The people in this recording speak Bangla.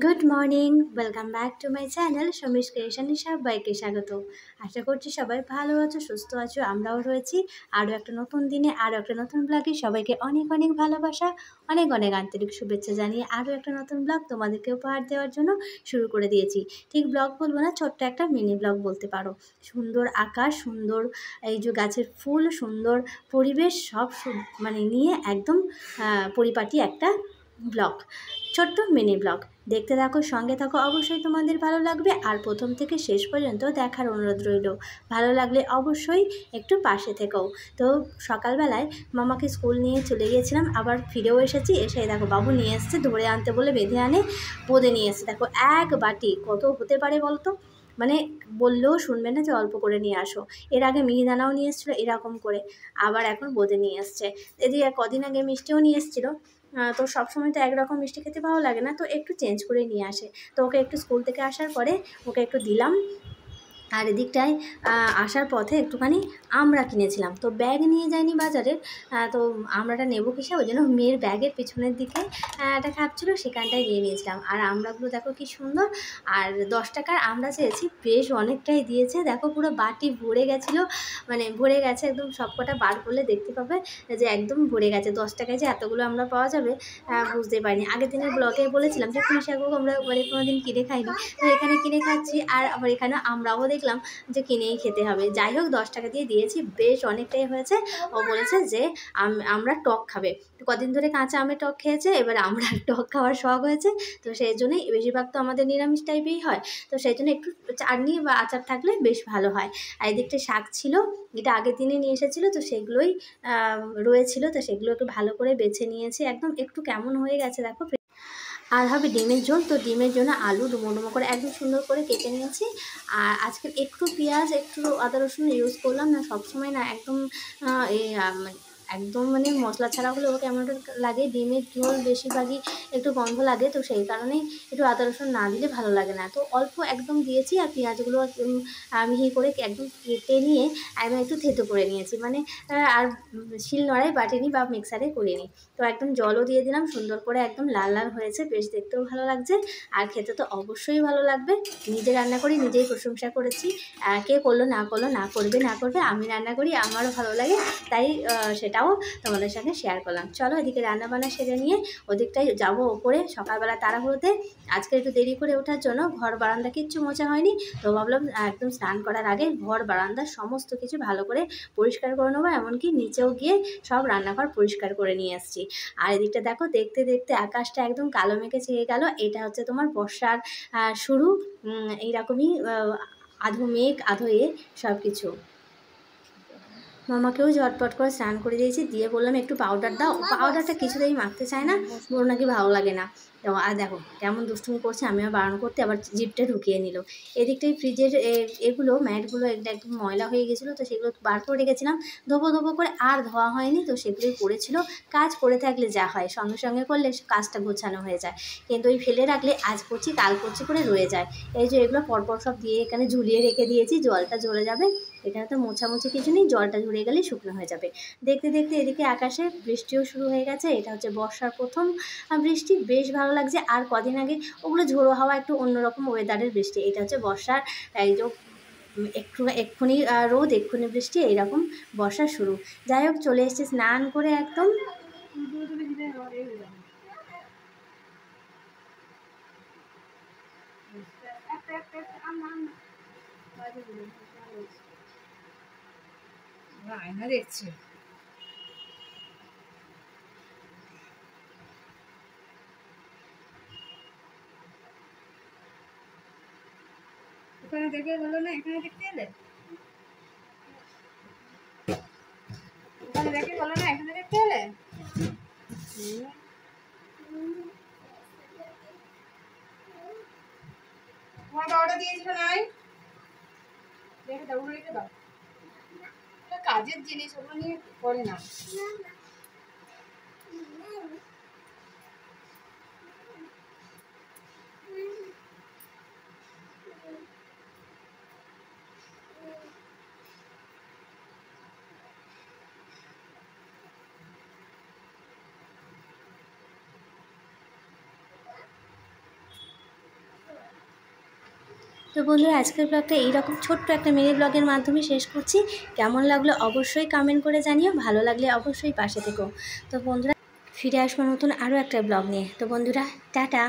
Good morning, welcome back to my channel Samish ক্রিয়েশনে সবাইকে স্বাগত। আশা করছি সবাই ভালো আছো, সুস্থ আছো। আমরাও রয়েছি আরও একটা নতুন দিনে, আরও একটা নতুন ব্লগে। সবাইকে অনেক অনেক ভালোবাসা, অনেক অনেক আন্তরিক শুভেচ্ছা জানিয়ে আরও একটা নতুন ব্লগ তোমাদেরকে উপহার দেওয়ার জন্য শুরু করে দিয়েছি। ঠিক ব্লগ বলবো না, ছোট্ট একটা মিনি ব্লগ বলতে পারো। সুন্দর আকাশ, সুন্দর এই যে গাছের ফুল, সুন্দর পরিবেশ সব মানে নিয়ে একদম পরিপাটি একটা ব্লগ, ছোট্ট মিনি ব্লগ। দেখতে থাকো, সঙ্গে থাকো, অবশ্যই তোমাদের ভালো লাগবে। আর প্রথম থেকে শেষ পর্যন্ত দেখার অনুরোধ রইল। ভালো লাগলে অবশ্যই একটু পাশে থেকেও। তো সকালবেলায় মামাকে স্কুল নিয়ে চলে গিয়েছিলাম, আবার ফিরেও এসেছি। এসে দেখো বাবু নিয়ে এসছে, ধরে আনতে বলে বেঁধে আনে বোঁদে নিয়ে এসছে। দেখো এক বাটি, কত হতে পারে বলতো? মানে বললেও শুনবে না যে অল্প করে নিয়ে আসো। এর আগে মিহিদানাও নিয়ে এসেছিলো এরকম করে, আবার এখন বোঁদে নিয়ে এসছে। এদিকে কদিন আগে মিষ্টিও নিয়ে এসেছিলো। তো সবসময় তো একরকম মিষ্টি খেতে ভালো লাগে না, তো একটু চেঞ্জ করে নিয়ে আসে। তো ওকে একটু স্কুল থেকে আসার পরে ওকে একটু দিলাম। আর এদিকটায় আসার পথে একটুখানি আমড়া কিনেছিলাম, তো ব্যাগ নিয়ে যাইনি বাজারে। তো আমড়াটা নেবো কিসে, ওই জন্য মেয়ের ব্যাগের পিছনের দিকে একটা খাপ ছিল, সেখানটায় দিয়ে নিয়েছিলাম। আর আমড়াগুলো দেখো কি সুন্দর। আর 10 টাকার আমড়া চেয়েছি, বেশ অনেকটাই দিয়েছে। দেখো পুরো বাটি ভরে গেছিলো, মানে ভরে গেছে একদম। সবকটা বার করলে দেখতে পাবে যে একদম ভরে গেছে। 10 টাকায় যে এতগুলো আমড়া পাওয়া যাবে বুঝতে পারিনি। আগের দিনের ব্লগে বলেছিলাম যে পুঁইশাকও আমরা মানে কোনোদিন কিনে খাইনি, তো এখানে কিনে খাচ্ছি। আর আবার এখানে আমরাও দেখলাম যে কিনেই খেতে হবে। যাই হোক, 10 টাকা দিয়ে দিয়েছি, বেশ অনেকটাই হয়েছে। ও বলেছে যে আমরা টক খাবে। কদিন ধরে কাঁচা আমের টক খেয়েছে, এবার আমরা টক খাওয়ার শখ হয়েছে। তো সেই জন্যই, বেশিরভাগ তো আমাদের নিরামিষ টাইপেই হয়, তো সেই জন্য একটু চাটনি বা আচার থাকলে বেশ ভালো হয়। আর এদিকটা শাক ছিল, এটা আগের দিনে নিয়ে এসেছিলো, তো সেগুলোই রয়েছিল। তো সেগুলো একটু ভালো করে বেছে নিয়েছি। একদম একটু কেমন হয়ে গেছে দেখো। আর হবে ডিমের ঝোল, তো ডিমের জন্য আলু ডুমো ডুমো করে একদম সুন্দর করে কেটে নিয়েছি। আর আজকে একটু পেঁয়াজ, একটু আদা রসুন ইউজ করলাম না, সবসময় না একদম একদম মানে মশলা ছাড়া হলেও কেমন একটা লাগে। ডিমের ঝোল বেশিরভাগই একটু গন্ধ লাগে, তো সেই কারণেই একটু আদা রসুন না দিলে ভালো লাগে না। তো অল্প একদম দিয়েছি। আর পেঁয়াজগুলো একদম মিহি করে একদম কেটে নিয়ে একদম একটু থেতো করে নিয়েছি, মানে আর শিলনোড়ায় বাটিনি বা মিক্সারে করিনি। তো একদম জলও দিয়ে দিলাম, সুন্দর করে একদম লাল লাল হয়েছে, বেশ দেখতেও ভালো লাগছে। আর খেতে তো অবশ্যই ভালো লাগবে। নিজে রান্না করি, নিজেই প্রশংসা করেছি। কে করলো না করলো, না করবে না করবে, আমি রান্না করি, আমারও ভালো লাগে, তাই সেটাও তোমাদের সঙ্গে শেয়ার করলাম। চলো এদিকে রান্নাবান্না সেরে নিয়ে ওদিকটাই যাবো ওপরে। সকালবেলা তাড়াহুড়োতে আজকে একটু দেরি করে ওঠার জন্য ঘর বারান্দা কিচ্ছু মোছা হয়নি, তো ভাবলাম একদম স্নান করার আগে ঘর বারান্দা সমস্ত কিছু ভালো করে পরিষ্কার করে নেবো। এমনকি নিচেও গিয়ে সব রান্নাঘর পরিষ্কার করে নিয়ে এসেছি। আর এদিকটা দেখো, দেখতে দেখতে আকাশটা একদম কালো মেঘে ছেয়ে গেল। এটা হচ্ছে তোমার বর্ষার শুরু। এইরকমই আধো মেঘ আধো সব কিছু। মামাকেও ঝটপট করে স্নান করে দিয়েছি, দিয়ে বললাম একটু পাউডার দাও। পাউডারটা কিছুতেই মাখতে চায় না, ওর নাকি ভালো লাগে না। তো আর দেখো কেমন দুষ্টুমি করছে, আমিও বারণ করতে আবার জিপটা ঢুকিয়ে নিল। এদিকটাই ফ্রিজের এগুলো ম্যাটগুলো একদম ময়লা হয়ে গেছিলো, তো সেগুলো বার করে রেখেছিলাম ধোবো ধোবো করে, আর ধোয়া হয়নি। তো সেগুলোই পড়েছিল। কাজ করে থাকলে যা হয়, সঙ্গে সঙ্গে করলে কাজটা গোছানো হয়ে যায়, কিন্তু ওই ফেলে রাখলে আজ করছি কাল করছি করে রয়ে যায়। এই যে এগুলো পরপর সব দিয়ে এখানে ঝুলিয়ে রেখে দিয়েছি, জলটা ঝরে যাবে। এখানে তো মোছামুছি কিছু নেই, জলটা ঝরে গেলেই শুকনো হয়ে যাবে। দেখতে দেখতে এদিকে আকাশে বৃষ্টিও শুরু হয়ে গেছে। এটা হচ্ছে বর্ষার প্রথম বৃষ্টি, বেশ ভালো লাগছে। আর কদিন আগে ওগুলো ঝোড়ো হাওয়া, একটু অন্যরকম ওয়েদারের বৃষ্টি। এটা হচ্ছে বর্ষার এই যে এক্ষুনি রোদ, এক্ষুনি বৃষ্টি, এইরকম বর্ষা শুরু। যাই হোক, চলে এসেছি স্নান করে একদম। আয়না দেখছে। ওখানে দেখে হলো না, এখানে দেখতে এলে। ওখানে দেখে হলো না, এখানে দেখতে এলে। তোমাকে অর্ডার দিয়েছিল নাই, রেখে দাও, রেখে দাও। কাজের জিনিস, ওগুলো নিয়ে করে না। তো বন্ধুরা আজকের ব্লগটা এইরকম ছোট্ট একটা মিনি ব্লগের মাধ্যমে শেষ করছি। কেমন লাগলো অবশ্যই কমেন্ট করে জানিও, ভালো লাগলে অবশ্যই পাশে থেকো। তো বন্ধুরা ফিরে আসবো নতুন আরও একটা ব্লগ নিয়ে। তো বন্ধুরা টাটা।